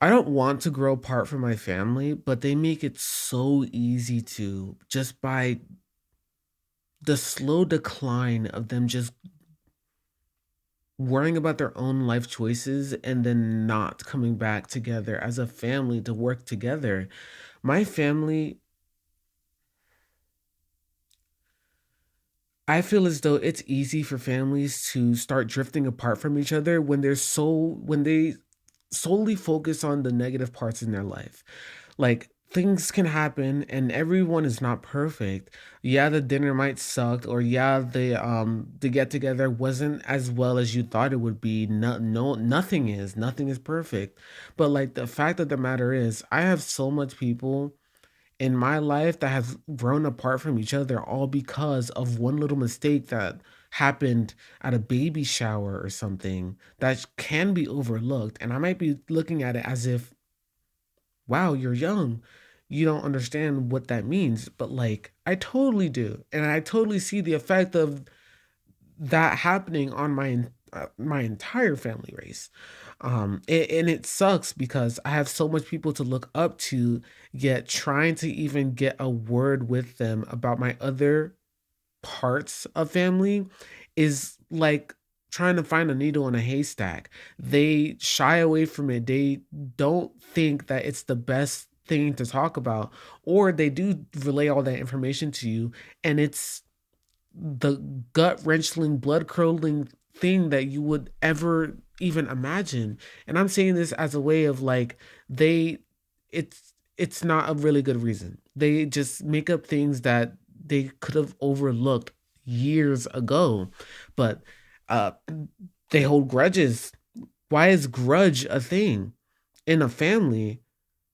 I don't want to grow apart from my family, but they make it so easy to, just by the slow decline of them just worrying about their own life choices and then not coming back together as a family to work together. My family, I feel as though it's easy for families to start drifting apart from each other when they solely focus on the negative parts in their life. Like, things can happen and everyone is not perfect. Yeah, the dinner might suck, or yeah, the get together wasn't as well as you thought it would be. Nothing is perfect. But like, the fact of the matter is, I have so much people in my life that have grown apart from each other, all because of one little mistake that happened at a baby shower or something that can be overlooked. And I might be looking at it as if, wow, you're young. You don't understand what that means. But like, I totally do. And I totally see the effect of that happening on my entire family race. And it sucks because I have so much people to look up to, yet trying to even get a word with them about my other parts of family is like trying to find a needle in a haystack. They shy away from it. They don't think that it's the best thing to talk about, or they do relay all that information to you, and it's the gut wrenching, blood curdling thing that you would ever even imagine. And I'm saying this as a way of like, they, it's not a really good reason. They just make up things that they could have overlooked years ago. But uh they hold grudges. Why is grudge a thing in a family?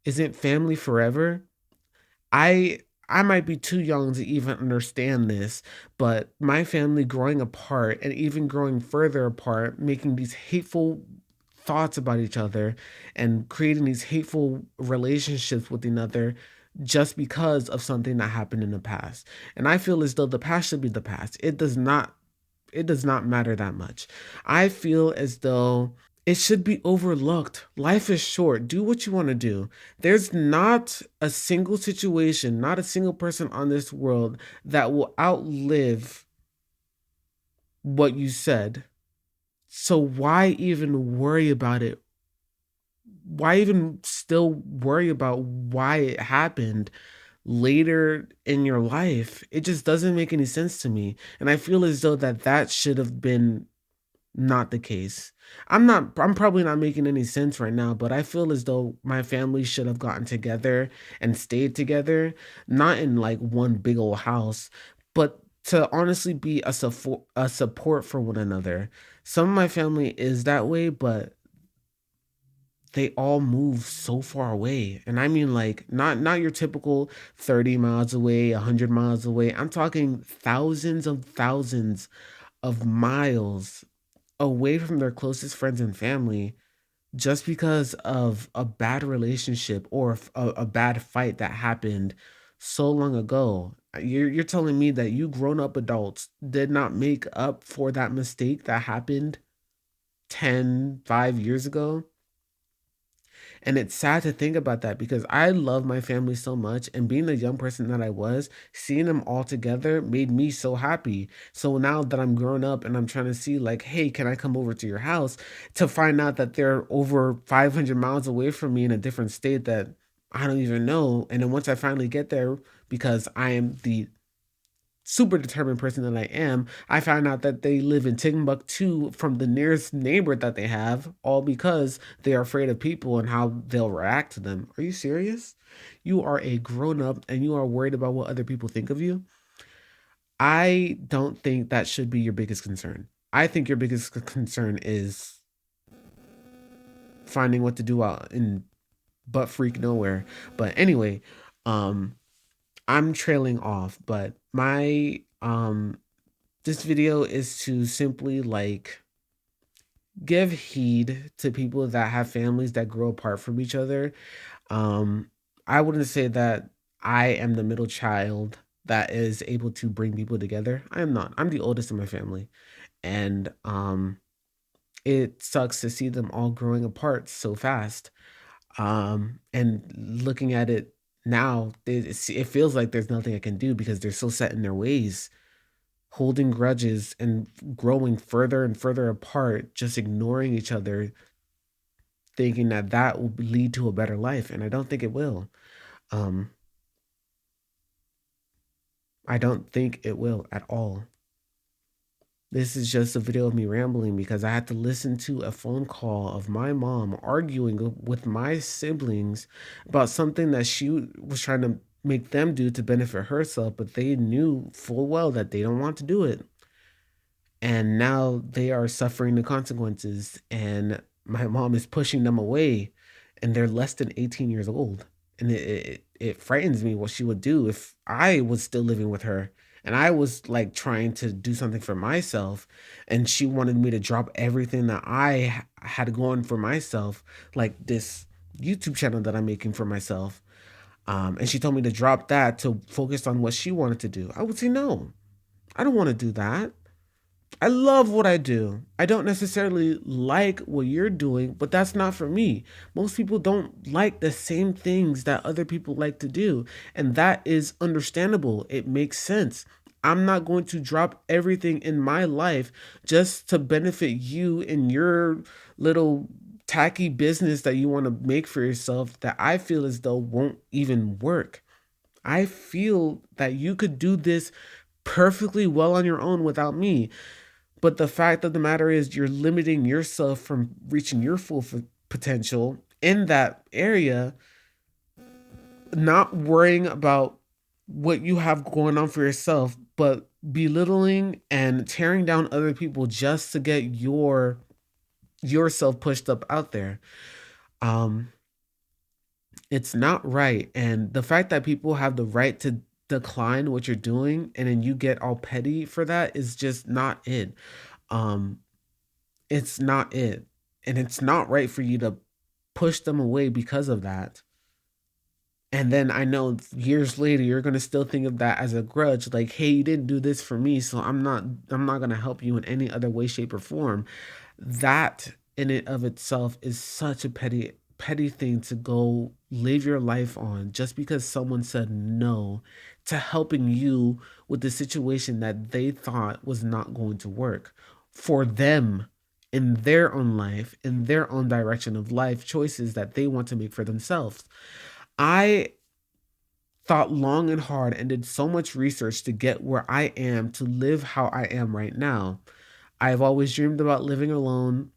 Isn't family forever? I I might be too young to even understand this, but my family growing apart and even growing further apart, making these hateful thoughts about each other and creating these hateful relationships with another just because of something that happened in the past. And I feel as though the past should be the past. It does not matter that much. I feel as though it should be overlooked. Life is short. Do what you want to do. There's not a single situation, not a single person on this world that will outlive what you said. So why even worry about it? Why even still worry about why it happened later in your life? It just doesn't make any sense to me. And I feel as though that should have been not the case. I'm probably not making any sense right now, but I feel as though my family should have gotten together and stayed together, not in like one big old house, but to honestly be a support for one another. Some of my family is that way, but they all move so far away. And I mean, like, not your typical 30 miles away, 100 miles away. I'm talking thousands of thousands of miles away from their closest friends and family, just because of a bad relationship or a bad fight that happened so long ago. You're telling me that you grown up adults did not make up for that mistake that happened 5 years ago? And it's sad to think about that because I love my family so much. And being the young person that I was, seeing them all together made me so happy. So now that I'm grown up and I'm trying to see, like, hey, can I come over to your house, to find out that they're over 500 miles away from me in a different state that I don't even know. And then once I finally get there, because I am the super determined person that I am, I found out that they live in Timbuktu from the nearest neighbor that they have, all because they are afraid of people and how they'll react to them. Are you serious? You are a grown up and you are worried about what other people think of you? I don't think that should be your biggest concern. I think your biggest concern is finding what to do out in butt freak nowhere. But anyway, um, I'm trailing off, but my this video is to simply like give heed to people that have families that grow apart from each other. Um, I wouldn't say that I am the middle child that is able to bring people together. I am not. I'm the oldest in my family. And it sucks to see them all growing apart so fast. And looking at it now, it feels like there's nothing I can do because they're so set in their ways, holding grudges and growing further and further apart, just ignoring each other, thinking that that will lead to a better life. And I don't think it will. Um, I don't think it will at all. This is just a video of me rambling because I had to listen to a phone call of my mom arguing with my siblings about something that she was trying to make them do to benefit herself, but they knew full well that they don't want to do it. And now they are suffering the consequences, and my mom is pushing them away, and they're less than 18 years old. And it frightens me what she would do if I was still living with her and I was like trying to do something for myself, and she wanted me to drop everything that had going for myself, like this YouTube channel that I'm making for myself. And she told me to drop that to focus on what she wanted to do. I would say no. I don't want to do that. I love what I do. I don't necessarily like what you're doing, but that's not for me. Most people don't like the same things that other people like to do, and that is understandable. It makes sense. I'm not going to drop everything in my life just to benefit you in your little tacky business that you want to make for yourself that I feel as though won't even work. I feel that you could do this perfectly well on your own without me. But the fact of the matter is, you're limiting yourself from reaching your full potential in that area, not worrying about what you have going on for yourself, but belittling and tearing down other people just to get yourself pushed up out there. Um, it's not right. And the fact that people have the right to decline what you're doing and then you get all petty for that is just not it. Um, It's not it. And it's not right for you to push them away because of that. And then I know years later you're gonna still think of that as a grudge, like, hey, you didn't do this for me, so I'm not gonna help you in any other way, shape, or form. That in it of itself is such a petty thing to go live your life on just because someone said no to helping you with the situation that they thought was not going to work for them in their own life, in their own direction of life choices that they want to make for themselves. I thought long and hard and did so much research to get where I am to live how I am right now. I've always dreamed about living alone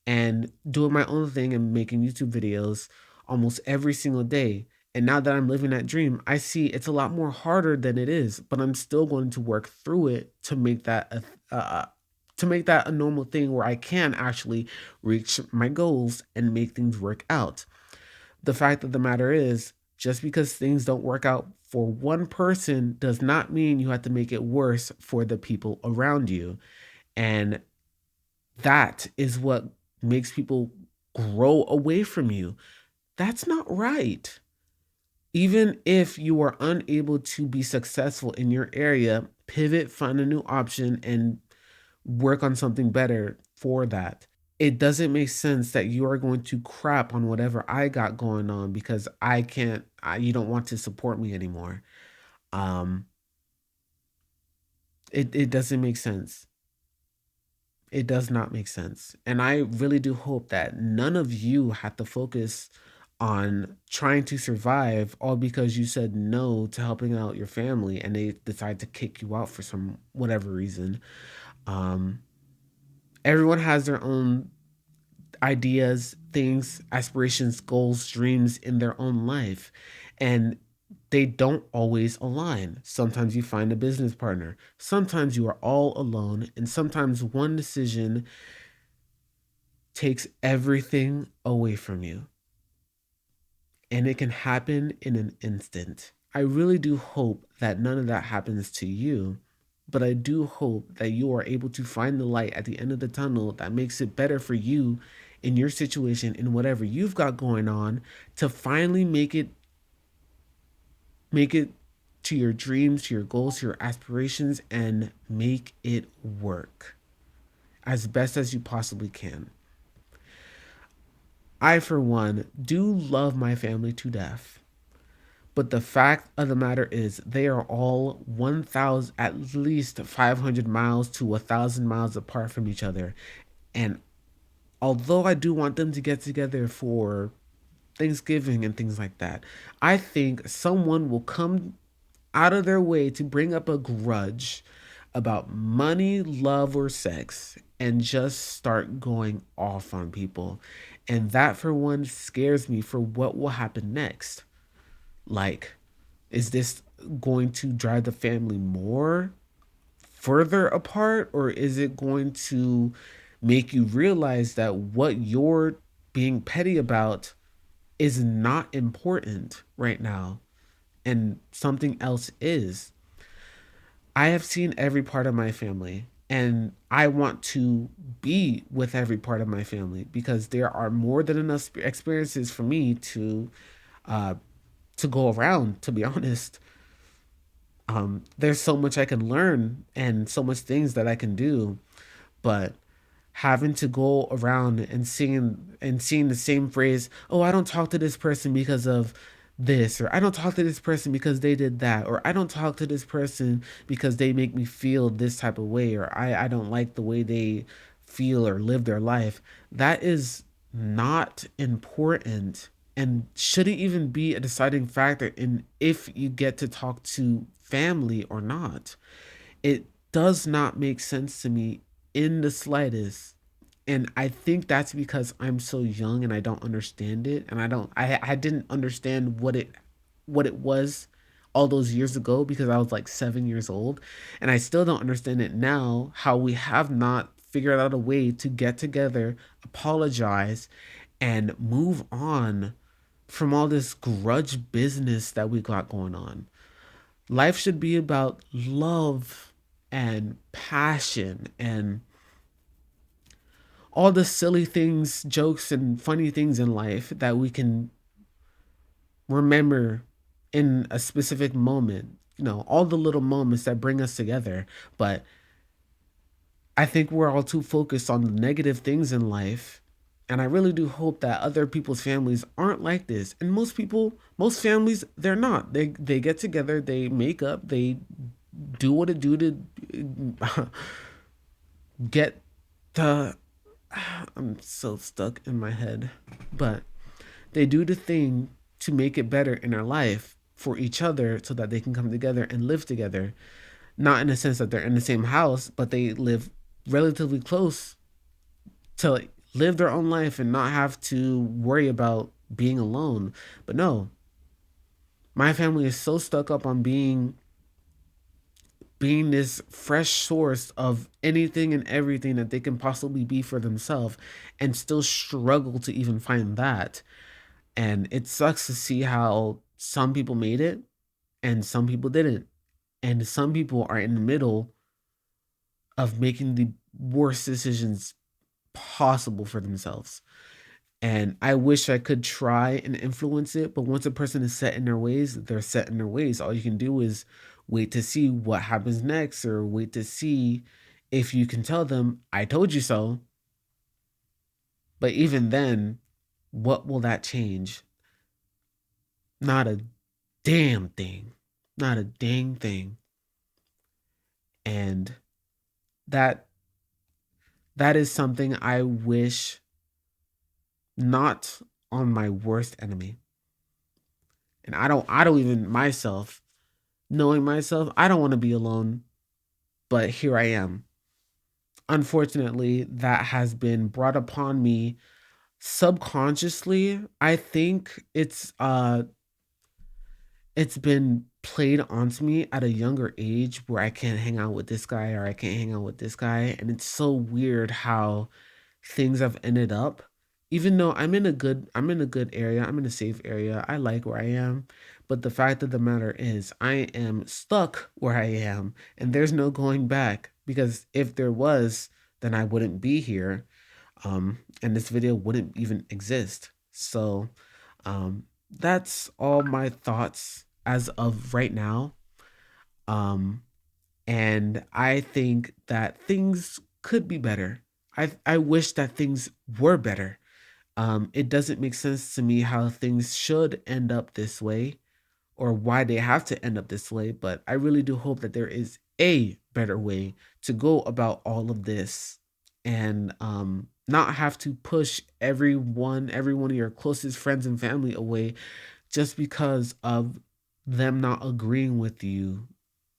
and doing my own thing and making YouTube videos almost every single day. And now that I'm living that dream, I see it's a lot more harder than it is, but I'm still going to work through it to make that a normal thing where I can actually reach my goals and make things work out. The fact of the matter is, just because things don't work out for one person does not mean you have to make it worse for the people around you. And that is what makes people grow away from you. That's not right. Even if you are unable to be successful in your area, pivot, find a new option, and work on something better for that. It doesn't make sense that you are going to crap on whatever I got going on because you don't want to support me anymore. Um, it doesn't make sense. It does not make sense. And I really do hope that none of you have to focus on trying to survive all because you said no to helping out your family and they decide to kick you out for some whatever reason. Um, Everyone has their own ideas, things, aspirations, goals, dreams in their own life. And they don't always align. Sometimes you find a business partner. Sometimes you are all alone. And sometimes one decision takes everything away from you. And it can happen in an instant. I really do hope that none of that happens to you, but I do hope that you are able to find the light at the end of the tunnel that makes it better for you in your situation, in whatever you've got going on, to finally make it to your dreams, to your goals, to your aspirations, and make it work as best as you possibly can. I, for one, do love my family to death. But the fact of the matter is, they are all 1,000, at least 500 miles to 1,000 miles apart from each other. And although I do want them to get together for Thanksgiving and things like that, I think someone will come out of their way to bring up a grudge about money, love, or sex and just start going off on people. And that, for one, scares me for what will happen next. Like, is this going to drive the family more further apart, or is it going to make you realize that what you're being petty about is not important right now and something else is? I have seen every part of my family, and I want to be with every part of my family because there are more than enough experiences for me uh, to go around. To be honest, there's so much I can learn and so much things that I can do, but having to go around and seeing the same phrase, "Oh, I don't talk to this person because of this," or "I don't talk to this person because they did that," or "I don't talk to this person because they make me feel this type of way," or I don't like the way they feel or live their life." That is not important and shouldn't even be a deciding factor in if you get to talk to family or not. It does not make sense to me in the slightest. And I think that's because I'm so young and I don't understand it. And I didn't understand what it was all those years ago because I was like 7 years old. And I still don't understand it now, how we have not figured out a way to get together, apologize, and move on from all this grudge business that we got going on. Life should be about love and passion and all the silly things, jokes, and funny things in life that we can remember in a specific moment. All the little moments that bring us together. But I think we're all too focused on the negative things in life. And I really do hope that other people's families aren't like this. And most families, they're not. They get together, they make up, they do what it do to get the I'm so stuck in my head. But they do the thing to make it better in their life for each other so that they can come together and live together. Not in the sense that they're in the same house, but they live relatively close to live their own life and not have to worry about being alone. But no, my family is so stuck up on being this fresh source of anything and everything that they can possibly be for themselves and still struggle to even find that. And it sucks to see how some people made it and some people didn't. And some people are in the middle of making the worst decisions possible for themselves. And I wish I could try and influence it, but once a person is set in their ways, they're set in their ways. All you can do is wait to see what happens next or wait to see if you can tell them, "I told you so." But even then, what will that change? Not a damn thing. Not a dang thing. And that that is something I wish not on my worst enemy. And I don't even myself, knowing myself, I don't want to be alone, but here I am. Unfortunately, that has been brought upon me subconsciously. I think it's been played onto me at a younger age where I can't hang out with this guy or I can't hang out with this guy. And it's so weird how things have ended up. Even though I'm in a good area, I'm in a safe area. I like where I am. But the fact of the matter is I am stuck where I am and there's no going back because if there was, then I wouldn't be here. And this video wouldn't even exist. So that's all my thoughts as of right now. Um, and I think that things could be better. I wish that things were better. It doesn't make sense to me how things should end up this way or why they have to end up this way, but I really do hope that there is a better way to go about all of this and not have to push every one of your closest friends and family away just because of them not agreeing with you.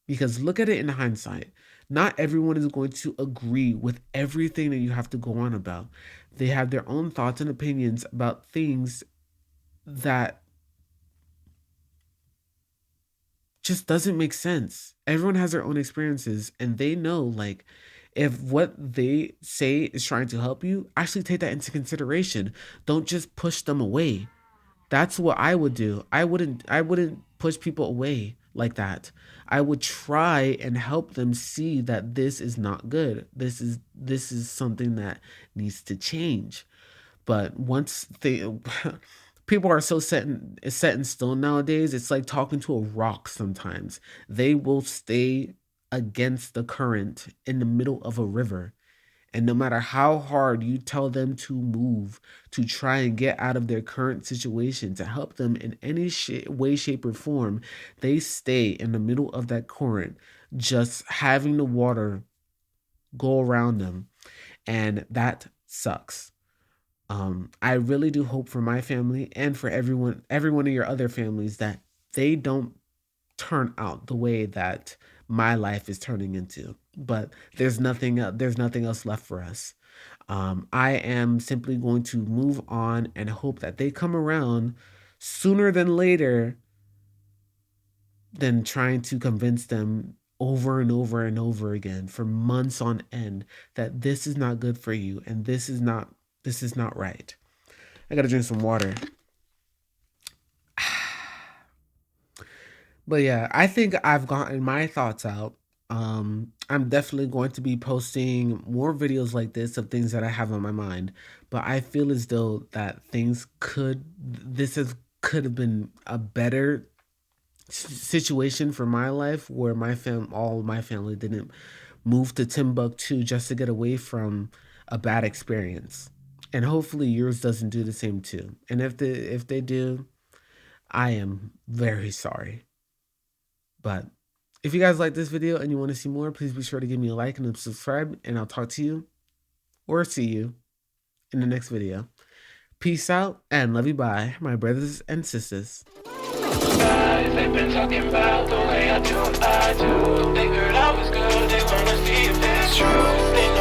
Because look at it in hindsight. Not everyone is going to agree with everything that you have to go on about. They have their own thoughts and opinions about things that just doesn't make sense. Everyone has their own experiences and they know like if what they say is trying to help you, actually take that into consideration. Don't just push them away. That's what I would do. I wouldn't push people away like that. I would try and help them see that this is not good. This is something that needs to change. But once they people are so set in stone nowadays, it's like talking to a rock sometimes. They will stay against the current in the middle of a river. And no matter how hard you tell them to move, to try and get out of their current situation, to help them in any way, shape, or form, they stay in the middle of that current, just having the water go around them. And that sucks. I really do hope for my family and for every one of your other families that they don't turn out the way that my life is turning into. But there's nothing else left for us. I am simply going to move on and hope that they come around sooner than later than trying to convince them over and over and over again for months on end that this is not good for you and this is not right. I gotta drink some water. But yeah, I think I've gotten my thoughts out. I'm definitely going to be posting more videos like this of things that I have on my mind. But I feel as though that things could this has could have been a better situation for my life where all my family didn't move to Timbuktu just to get away from a bad experience. And hopefully yours doesn't do the same too. And if they do, I am very sorry. But if you guys like this video and you want to see more, please be sure to give me a like and subscribe, and I'll talk to you or see you in the next video. Peace out and love you, bye, my brothers and sisters. Guys, they've been talking about the way I do what I do. They heard I was good, they wanna see if it's true. They